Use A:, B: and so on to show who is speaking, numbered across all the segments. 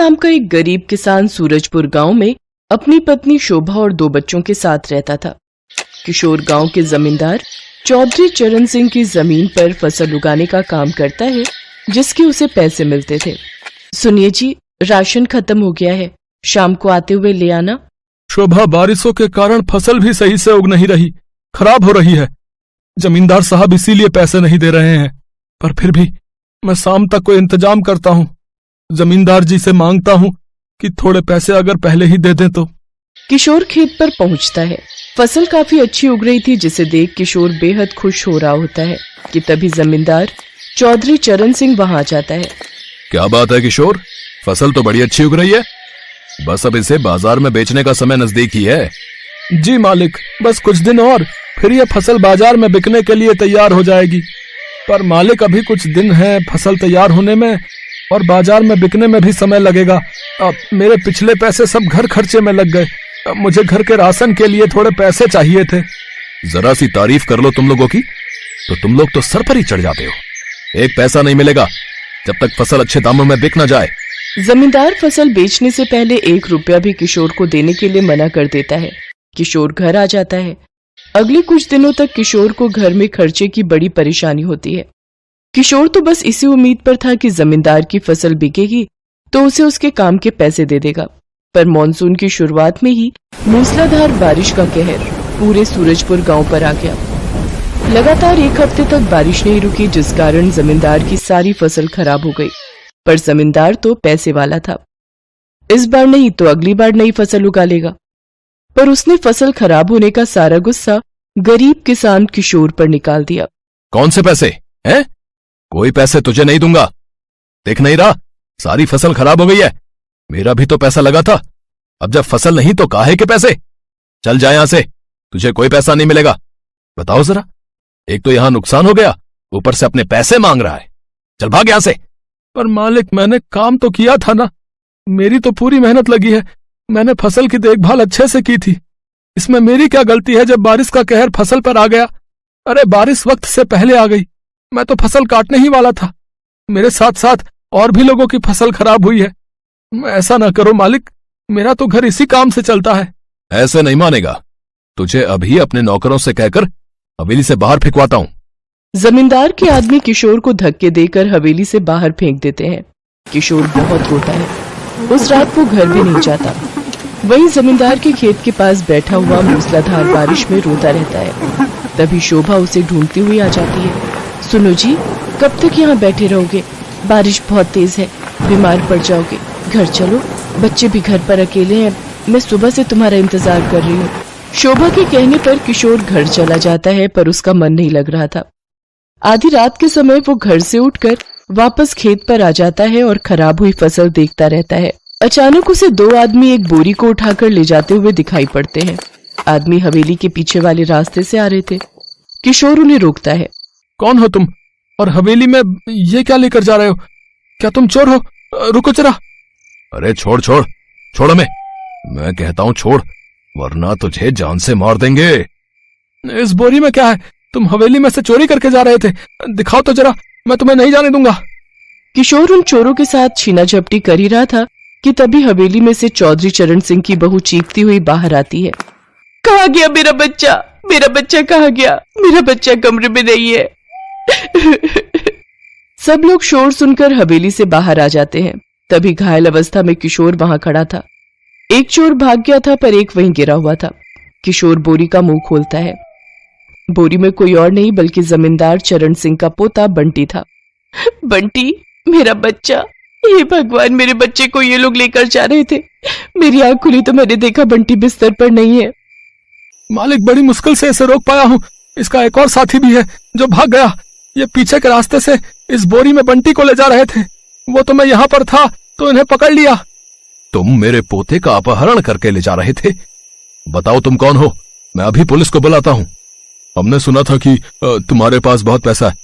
A: नाम का एक गरीब किसान सूरजपुर गांव में अपनी पत्नी शोभा और 2 बच्चों के साथ रहता था। किशोर गांव के जमींदार चौधरी चरण सिंह की जमीन पर फसल उगाने का काम करता है, जिसके उसे पैसे मिलते थे। सुनिए जी, राशन खत्म हो गया है, शाम को आते हुए ले आना।
B: शोभा, बारिशों के कारण फसल भी सही से उग नहीं रही, खराब हो रही है। जमींदार साहब इसीलिए पैसे नहीं दे रहे हैं, पर फिर भी मैं शाम तक कोई इंतजाम करता हूँ। जमींदार जी से मांगता हूँ कि थोड़े पैसे अगर पहले ही दे दें तो।
A: किशोर खेत पर पहुँचता है। फसल काफी अच्छी उग रही थी, जिसे देख किशोर बेहद खुश हो रहा होता है कि तभी जमींदार चौधरी चरण सिंह वहां आ जाता है।
B: क्या बात है किशोर, फसल तो बड़ी अच्छी उग रही है, बस अब इसे बाजार में बेचने का समय नजदीक ही है। जी मालिक, बस कुछ दिन और फिर यह फसल बाजार में बिकने के लिए तैयार हो जाएगी। पर मालिक, अभी कुछ दिन है फसल तैयार होने में और बाजार में बिकने में भी समय लगेगा। अब मेरे पिछले पैसे सब घर खर्चे में लग गए, अब मुझे घर के राशन के लिए थोड़े पैसे चाहिए थे। जरा सी तारीफ कर लो तुम लोगों की, तो तुम लोग तो सर पर ही चढ़ जाते हो। एक पैसा नहीं मिलेगा जब तक फसल अच्छे दामों में बिक न जाए।
A: जमींदार फसल बेचने से पहले 1 रुपया भी किशोर को देने के लिए मना कर देता है। किशोर घर आ जाता है। अगले कुछ दिनों तक किशोर को घर में खर्चे की बड़ी परेशानी होती है। किशोर तो बस इसी उम्मीद पर था कि जमींदार की फसल बिकेगी तो उसे उसके काम के पैसे दे देगा। पर मॉनसून की शुरुआत में ही मूसलाधार बारिश का कहर पूरे सूरजपुर गांव पर आ गया। लगातार 1 हफ्ते तक बारिश नहीं रुकी, जिस कारण जमींदार की सारी फसल खराब हो गई। पर जमींदार तो पैसे वाला था, इस बार नहीं तो अगली बार नई फसल उगा लेगा। पर उसने फसल खराब होने का सारा गुस्सा गरीब किसान किशोर पर निकाल दिया।
B: कौन से पैसे हैं? कोई पैसे तुझे नहीं दूंगा। देख नहीं रहा, सारी फसल खराब हो गई है, मेरा भी तो पैसा लगा था। अब जब फसल नहीं तो काहे के पैसे? चल जा यहां से, तुझे कोई पैसा नहीं मिलेगा। बताओ जरा, एक तो यहां नुकसान हो गया, ऊपर से अपने पैसे मांग रहा है। चल भाग यहां से। पर मालिक, मैंने काम तो किया था ना, मेरी तो पूरी मेहनत लगी है, मैंने फसल की देखभाल अच्छे से की थी, इसमें मेरी क्या गलती है जब बारिश का कहर फसल पर आ गया? अरे बारिश वक्त से पहले आ गई, मैं तो फसल काटने ही वाला था, मेरे साथ साथ और भी लोगों की फसल खराब हुई है। ऐसा ना करो मालिक, मेरा तो घर इसी काम से चलता है। ऐसे नहीं मानेगा, तुझे अभी अपने नौकरों से कहकर हवेली से बाहर फेंकवाता हूं।
A: जमींदार के आदमी किशोर को धक्के देकर हवेली से बाहर फेंक देते हैं। किशोर बहुत रोता है, उस रात वो घर भी नहीं जाता। वहीं जमींदार के खेत के पास बैठा हुआ मूसलाधार बारिश में रोता रहता है। तभी शोभा उसे ढूंढती हुई आ जाती है। सुनो जी, कब तक यहाँ बैठे रहोगे? बारिश बहुत तेज है, बीमार पड़ जाओगे, घर चलो, बच्चे भी घर पर अकेले हैं, मैं सुबह से तुम्हारा इंतजार कर रही हूँ। शोभा के कहने पर किशोर घर चला जाता है, पर उसका मन नहीं लग रहा था। आधी रात के समय वो घर से उठकर वापस खेत पर आ जाता है और खराब हुई फसल देखता रहता है। अचानक उसे 2 आदमी एक बोरी को उठाकर ले जाते हुए दिखाई पड़ते हैं। आदमी हवेली के पीछे वाले रास्ते से आ रहे थे। किशोर उन्हें रोकता है।
B: कौन हो तुम, और हवेली में ये क्या लेकर जा रहे हो? क्या तुम चोर हो? रुको जरा। अरे छोड़ छोड़ छोड़ हमें, मैं कहता हूँ छोड़, वरना तुझे जान से मार देंगे। इस बोरी में क्या है? तुम हवेली में से चोरी करके जा रहे थे, दिखाओ तो जरा, मैं तुम्हें नहीं जाने दूंगा।
A: किशोर उन चोरों के साथ छीना झपटी कर ही रहा था कि तभी हवेली में से चौधरी चरण सिंह की बहू चीखती हुई बाहर आती है। कहाँ गया मेरा बच्चा? मेरा बच्चा कहाँ गया? मेरा बच्चा कमरे में नहीं है। सब लोग शोर सुनकर हवेली से बाहर आ जाते हैं। तभी घायल अवस्था में किशोर वहां खड़ा था। एक चोर भाग गया था, पर एक वहीं गिरा हुआ था। किशोर बोरी का मुंह खोलता है। बोरी में कोई और नहीं बल्कि जमींदार चरण सिंह का पोता बंटी था। बंटी, मेरा बच्चा, हे भगवान, मेरे बच्चे को ये लोग लेकर जा रहे थे। मेरी आंख खुली तो मैंने देखा बंटी बिस्तर पर नहीं है।
B: मालिक, बड़ी मुश्किल से इसे रोक पाया हूँ, इसका एक और साथी भी है जो भाग गया। ये पीछे के रास्ते से इस बोरी में बंटी को ले जा रहे थे, वो तो मैं यहाँ पर था तो इन्हें पकड़ लिया। तुम मेरे पोते का अपहरण करके ले जा रहे थे? बताओ तुम कौन हो, मैं अभी पुलिस को बुलाता हूँ। हमने सुना था कि तुम्हारे पास बहुत पैसा है,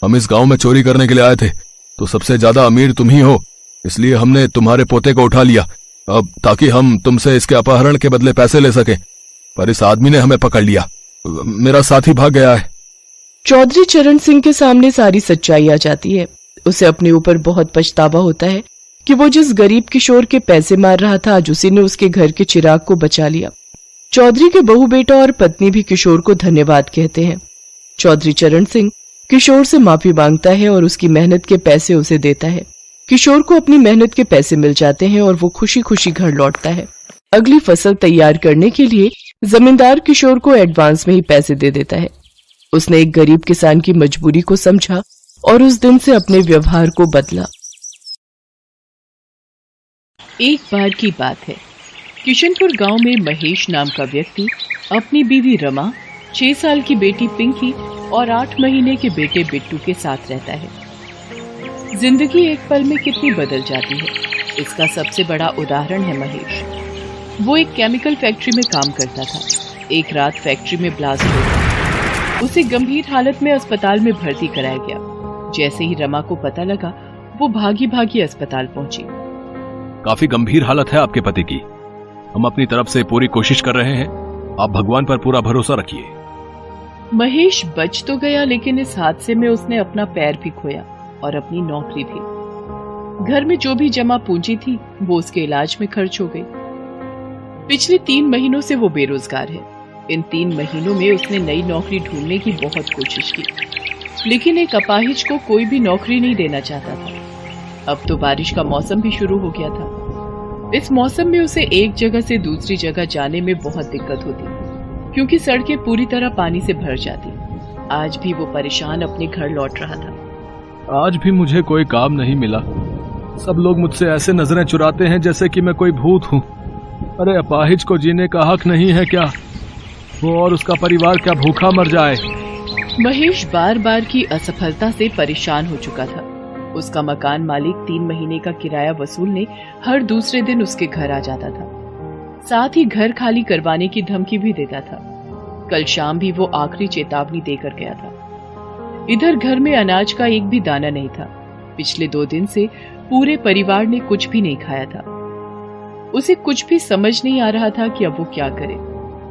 B: हम इस गांव में चोरी करने के लिए आए थे, तो सबसे ज्यादा अमीर तुम ही हो, इसलिए हमने तुम्हारे पोते को उठा लिया, अब ताकि हम तुमसे इसके अपहरण के बदले पैसे ले सके। पर इस आदमी ने हमें पकड़ लिया, मेरा साथी भाग गया है।
A: चौधरी चरण सिंह के सामने सारी सच्चाई आ जाती है। उसे अपने ऊपर बहुत पछतावा होता है कि वो जिस गरीब किशोर के पैसे मार रहा था आज उसी ने उसके घर के चिराग को बचा लिया। चौधरी के बहू बेटा और पत्नी भी किशोर को धन्यवाद कहते हैं। चौधरी चरण सिंह किशोर से माफी मांगता है और उसकी मेहनत के पैसे उसे देता है। किशोर को अपनी मेहनत के पैसे मिल जाते हैं और वो खुशी खुशी घर लौटता है। अगली फसल तैयार करने के लिए जमींदार किशोर को एडवांस में ही पैसे दे देता है। उसने एक गरीब किसान की मजबूरी को समझा और उस दिन से अपने व्यवहार को बदला।
C: एक बार की बात है, किशनपुर गांव में महेश नाम का व्यक्ति अपनी बीवी रमा, 6 साल की बेटी पिंकी और 8 महीने के बेटे बिट्टू के साथ रहता है। जिंदगी एक पल में कितनी बदल जाती है, इसका सबसे बड़ा उदाहरण है महेश। वो एक केमिकल फैक्ट्री में काम करता था। एक रात फैक्ट्री में ब्लास्ट हो गया। उसे गंभीर हालत में अस्पताल में भर्ती कराया गया। जैसे ही रमा को पता लगा, वो भागी भागी अस्पताल पहुंची।
B: काफी गंभीर हालत है आपके पति की। हम अपनी तरफ से पूरी कोशिश कर रहे हैं, आप भगवान पर पूरा भरोसा रखिए।
C: महेश बच तो गया, लेकिन इस हादसे में उसने अपना पैर भी खोया और अपनी नौकरी भी। घर में जो भी जमा पूंजी थी वो उसके इलाज में खर्च हो गई। पिछले 3 महीनों से वो बेरोजगार है। इन 3 महीनों में उसने नई नौकरी ढूंढने की बहुत कोशिश की, लेकिन एक अपाहिज को कोई भी नौकरी नहीं देना चाहता था। अब तो बारिश का मौसम भी शुरू हो गया था। इस मौसम में उसे एक जगह से दूसरी जगह जाने में बहुत दिक्कत होती, क्योंकि सड़कें पूरी तरह पानी से भर जाती। आज भी वो परेशान अपने घर लौट रहा था।
B: आज भी मुझे कोई काम नहीं मिला। सब लोग मुझसे ऐसे नजरें चुराते हैं जैसे कि मैं कोई भूत हूँ। अरे अपाहिज को जीने का हक नहीं है क्या? वो और उसका परिवार क्या भूखा मर जाए?
C: महेश बार बार की असफलता से परेशान हो चुका था। उसका मकान मालिक 3 महीने का किराया वसूलने हर दूसरे दिन उसके घर आ जाता था। साथ ही घर खाली करवाने की धमकी भी देता था। कल शाम भी वो आखिरी चेतावनी देकर गया था। इधर घर में अनाज का एक भी दाना नहीं था। पिछले 2 दिन से पूरे परिवार ने कुछ भी नहीं खाया था। उसे कुछ भी समझ नहीं आ रहा था कि अब वो क्या करे।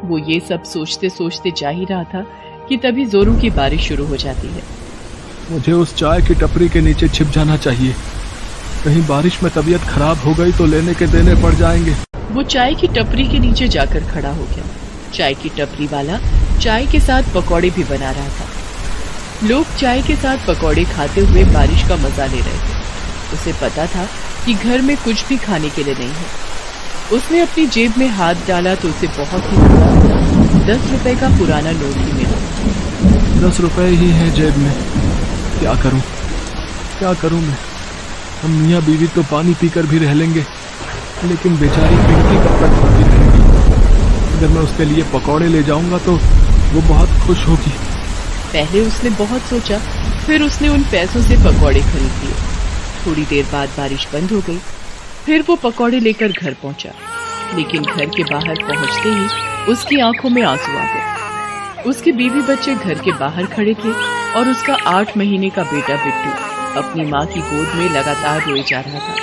C: वो ये सब सोचते सोचते जा ही रहा था कि तभी जोरों की बारिश शुरू हो जाती है।
B: मुझे उस चाय की टपरी के नीचे छिप जाना चाहिए। कहीं बारिश में तबीयत खराब हो गई तो लेने के देने पड़ जाएंगे।
C: वो चाय की टपरी के नीचे जाकर खड़ा हो गया। चाय की टपरी वाला चाय के साथ पकौड़े भी बना रहा था। लोग चाय के साथ पकौड़े खाते हुए बारिश का मजा ले रहे थे। उसे पता था कि घर में कुछ भी खाने के लिए नहीं है। उसने अपनी जेब में हाथ डाला तो उसे बहुत ही बड़ा 10 रुपए का पुराना नोट ही मिला।
B: 10 रुपए ही है जेब में। क्या करूं मैं? हम मियाँ बीवी तो पानी पीकर भी रह लेंगे, लेकिन बेचारी पिंकी कब तक भूखी रहेगी? अगर मैं उसके लिए पकौड़े ले जाऊंगा तो वो बहुत खुश होगी।
C: पहले उसने बहुत सोचा, फिर उसने उन पैसों से पकौड़े खरीद लिए। थोड़ी देर बाद बारिश बंद हो गई। फिर वो पकौड़े लेकर घर पहुंचा, लेकिन घर के बाहर पहुंचते ही उसकी आंखों में आंसू आ गए। उसके बीवी बच्चे घर के बाहर खड़े थे और उसका 8 महीने का बेटा बिट्टू अपनी माँ की गोद में लगातार रोए जा रहा था।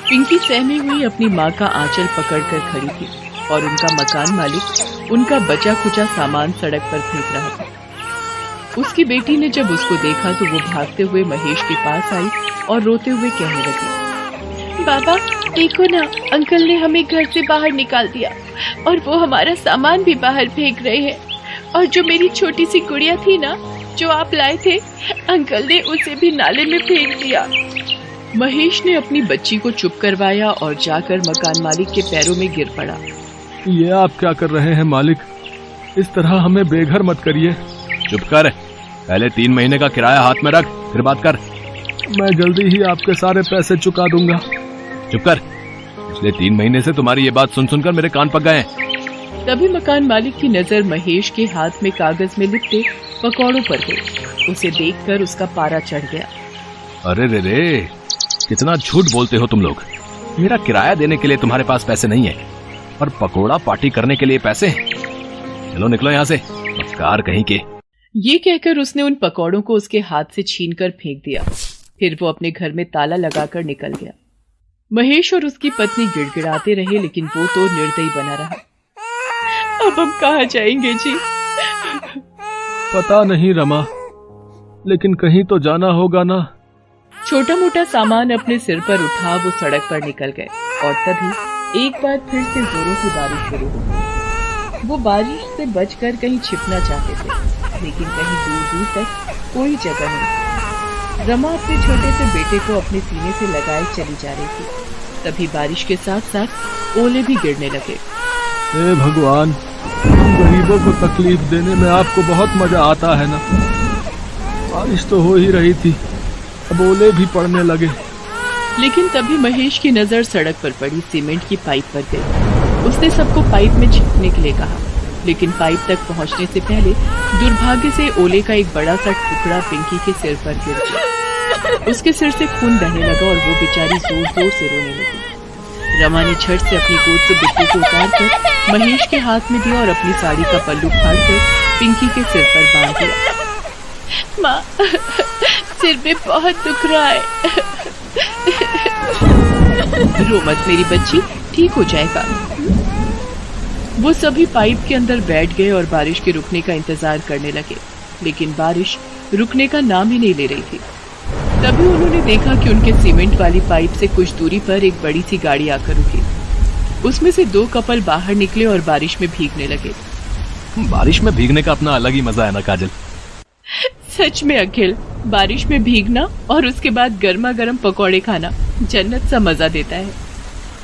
C: पिंकी सहमी हुई अपनी माँ का आंचल पकड़कर खड़ी थी और उनका मकान मालिक उनका बचा खुचा सामान सड़क पर फेंक रहा था। उसकी बेटी ने जब उसको देखा तो वो भागते हुए महेश के पास आई और रोते हुए कहने लगी, बाबा देखो ना, अंकल ने हमें घर से बाहर निकाल दिया और वो हमारा सामान भी बाहर फेंक रहे हैं। और जो मेरी छोटी सी गुड़िया थी ना, जो आप लाए थे, अंकल ने उसे भी नाले में फेंक दिया। महेश ने अपनी बच्ची को चुप करवाया और जाकर मकान मालिक के पैरों में गिर पड़ा।
B: ये आप क्या कर रहे हैं मालिक? इस तरह हमें बेघर मत करिए। चुप कर, पहले 3 महीने का किराया हाथ में रख, फिर बात कर। मैं जल्दी ही आपके सारे पैसे चुका दूंगा। चुप कर, पिछले 3 महीने से तुम्हारी ये बात सुन सुनकर मेरे कान पक गए हैं।
C: तभी मकान मालिक की नजर महेश के हाथ में कागज में लिपटे पकौड़ों पर गई। उसे देखकर उसका पारा चढ़ गया।
B: अरे रे, कितना झूठ बोलते हो तुम लोग। मेरा किराया देने के लिए तुम्हारे पास पैसे नहीं है और पकोड़ा पार्टी करने के लिए पैसे। चलो निकलो यहाँ से, मक्कार कहीं के।
C: ये कहकर उसने उन पकौड़ों को उसके हाथ से छीनकर फेंक दिया। फिर वो अपने घर में ताला लगाकर निकल गया। महेश और उसकी पत्नी गिड़गिड़ाते रहे, लेकिन वो तो निर्दयी बना रहा। अब हम कहाँ जाएंगे जी?
B: पता नहीं रमा, लेकिन कहीं तो जाना होगा ना।
C: छोटा मोटा सामान अपने सिर पर उठा वो सड़क पर निकल गए और तभी एक बार फिर से जोरों की बारिश शुरू हो गई। वो बारिश से बचकर कहीं छिपना चाहते थे, लेकिन कहीं दूर दूर तक कोई जगह नहीं। रमा अपने छोटे से बेटे को अपने सीने से लगाए चली जा रही थी। तभी बारिश के साथ साथ ओले भी गिरने लगे।
D: हे भगवान, गरीबों को तकलीफ देने में आपको बहुत मजा आता है ना। बारिश तो हो ही रही थी, अब ओले भी पड़ने लगे।
C: लेकिन तभी महेश की नजर सड़क पर पड़ी सीमेंट की पाइप पर गई। उसने सबको पाइप में छिपने के लिए कहा, लेकिन पाइप तक पहुंचने से पहले दुर्भाग्य से ओले का एक बड़ा सा टुकड़ा पिंकी के सिर पर गिर गया। उसके सिर से खून बहने लगा और वो बेचारी जोर जोर से रोने लगी। रमा ने झट से अपनी गोद से बिट्टू को उतारकर महेश के हाथ में दिया और अपनी साड़ी का पल्लू फाड़कर पिंकी के सिर पर बांध दिया। माँ, सिर में बहुत दुख रहा है। रो मत मेरी बच्ची, ठीक हो जाएगा। वो सभी पाइप के अंदर बैठ गए और बारिश के रुकने का इंतजार करने लगे, लेकिन बारिश रुकने का नाम ही नहीं ले रही थी। तभी उन्होंने देखा कि उनके सीमेंट वाली पाइप से कुछ दूरी पर एक बड़ी सी गाड़ी आकर रुकी। उसमें से 2 कपल बाहर निकले और बारिश में भीगने लगे।
B: बारिश में भीगने का अपना अलग ही मजा है ना काजल।
C: सच में अखिल, बारिश में भीगना और उसके बाद गर्मा गर्म पकौड़े खाना जन्नत सा मजा देता है।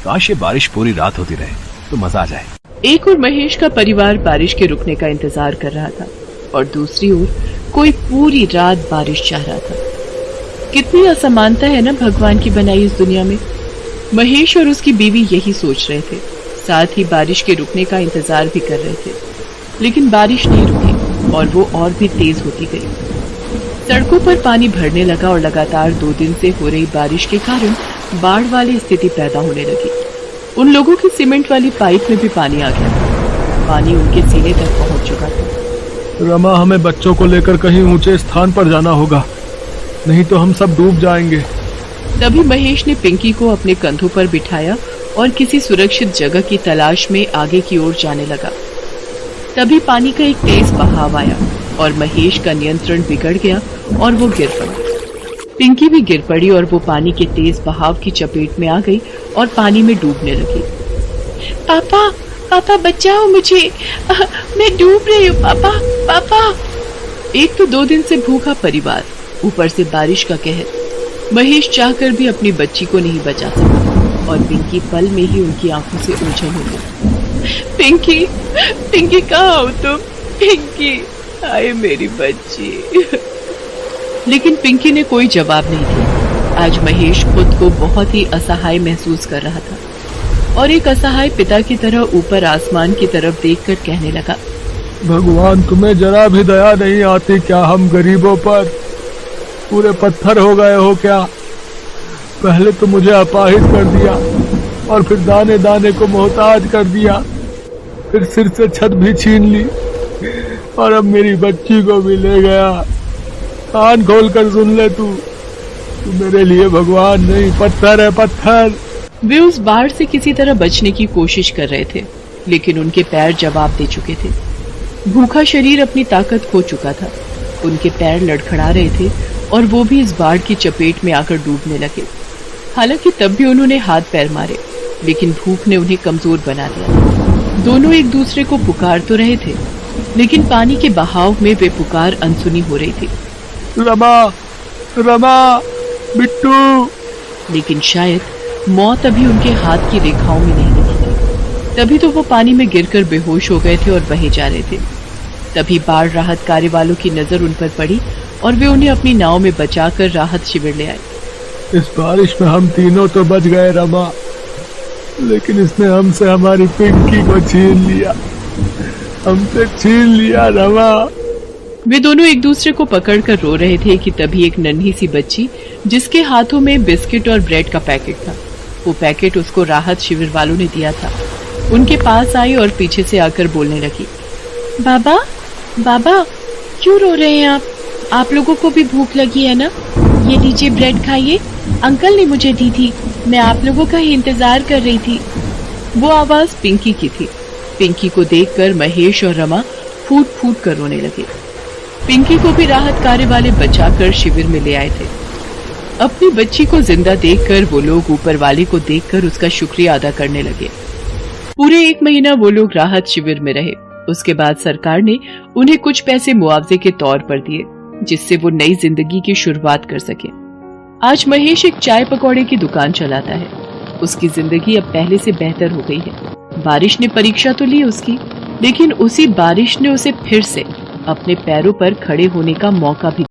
B: काश ये बारिश पूरी रात होती रहे तो मजा आ जाए।
C: एक और महेश का परिवार बारिश के रुकने का इंतजार कर रहा था और दूसरी ओर कोई पूरी रात बारिश चाह रहा था। कितनी असमानता है ना भगवान की बनाई इस दुनिया में। महेश और उसकी बीवी यही सोच रहे थे, साथ ही बारिश के रुकने का इंतजार भी कर रहे थे। लेकिन बारिश नहीं रुकी और वो और भी तेज होती गई। सड़कों पर पानी भरने लगा और लगातार 2 दिन से हो रही बारिश के कारण बाढ़ वाली स्थिति पैदा होने लगी। उन लोगों की सीमेंट वाली पाइप में भी पानी आ गया। पानी उनके सीने तक पहुंच चुका था।
D: रमा, हमें बच्चों को लेकर कहीं ऊंचे स्थान पर जाना होगा, नहीं तो हम सब डूब जाएंगे।
C: तभी महेश ने पिंकी को अपने कंधों पर बिठाया और किसी सुरक्षित जगह की तलाश में आगे की ओर जाने लगा। तभी पानी का एक तेज बहाव आया और महेश का नियंत्रण बिगड़ गया और वो गिर पड़ा। पिंकी भी गिर पड़ी और वो पानी के तेज बहाव की चपेट में आ गई और पानी में डूबने लगी। पापा, पापा बचाओ मुझे, मैं डूब रही हूँ पापा, पापा। एक तो 2 दिन से भूखा परिवार, ऊपर से बारिश का कहर। महेश चाहकर भी अपनी बच्ची को नहीं बचा सका और पिंकी पल में ही उनकी आंखों से ओझल हो गई। पिंकी, पिंकी कहाँ हो तुम? पिंकी, आए मेरी बच्ची। लेकिन पिंकी ने कोई जवाब नहीं दिया। आज महेश खुद को बहुत ही असहाय महसूस कर रहा था और एक असहाय पिता की तरह ऊपर आसमान की तरफ देखकर कहने लगा,
D: भगवान, तुम्हें जरा भी दया नहीं आती क्या हम गरीबों पर? पूरे पत्थर हो गए हो क्या? पहले तो मुझे अपाहिज कर दिया और फिर दाने दाने को मोहताज कर दिया, फिर सिर से छत भी छीन ली और अब मेरी बच्ची को भी ले गया। कान खोल कर सुन ले, तू मेरे लिए भगवान नहीं, पत्थर है पत्थर।
C: वे उस बाढ़ से किसी तरह बचने की कोशिश कर रहे थे, लेकिन उनके पैर जवाब दे चुके थे। भूखा शरीर अपनी ताकत खो चुका था। उनके पैर लड़खड़ा रहे थे और वो भी इस बाढ़ की चपेट में आकर डूबने लगे। हालांकि तब भी उन्होंने हाथ पैर मारे, लेकिन भूख ने उन्हें कमजोर बना दिया। दोनों एक दूसरे को पुकार तो रहे थे, लेकिन पानी के बहाव में वे पुकार अनसुनी हो रही थी।
D: रमा, रमा, बिट्टू।
C: लेकिन शायद मौत अभी उनके हाथ की रेखाओं में नहीं दिखी थी। तभी तो वो पानी में गिरकर बेहोश हो गए थे और बहे जा रहे थे। तभी बाढ़ राहत कार्य वालों की नजर उन पर पड़ी और वे उन्हें अपनी नाव में बचाकर राहत शिविर ले आए।
D: इस बारिश में हम तीनों तो बच गए रमा, लेकिन इसने हमसे हमारी पिंकी को छीन लिया, हमसे छीन लिया रमा।
C: वे दोनों एक दूसरे को पकड़कर रो रहे थे कि तभी एक नन्ही सी बच्ची, जिसके हाथों में बिस्किट और ब्रेड का पैकेट था, वो पैकेट उसको राहत शिविर वालों ने दिया था, उनके पास आई और पीछे से आकर बोलने लगी, बाबा, बाबा, क्यों रो रहे हैं आप लोगों को भी भूख लगी है ना? ये लीजिए ब्रेड खाइए, अंकल ने मुझे दी थी, मैं आप लोगों का ही इंतजार कर रही थी। वो आवाज पिंकी की थी। पिंकी को देखकर महेश और रमा फूट फूट कर रोने लगे। पिंकी को भी राहत कार्य वाले बचाकर शिविर में ले आए थे। अपनी बच्ची को जिंदा देखकर वो लोग ऊपर वाले को देखकर उसका शुक्रिया अदा करने लगे। पूरे 1 महीना वो लोग राहत शिविर में रहे। उसके बाद सरकार ने उन्हें कुछ पैसे मुआवजे के तौर पर दिए, जिससे वो नई जिंदगी की शुरुआत कर सके। आज महेश एक चाय पकौड़े की दुकान चलाता है। उसकी जिंदगी अब पहले से बेहतर हो गई है। बारिश ने परीक्षा तो ली उसकी, लेकिन उसी बारिश ने उसे फिर से अपने पैरों पर खड़े होने का मौका भी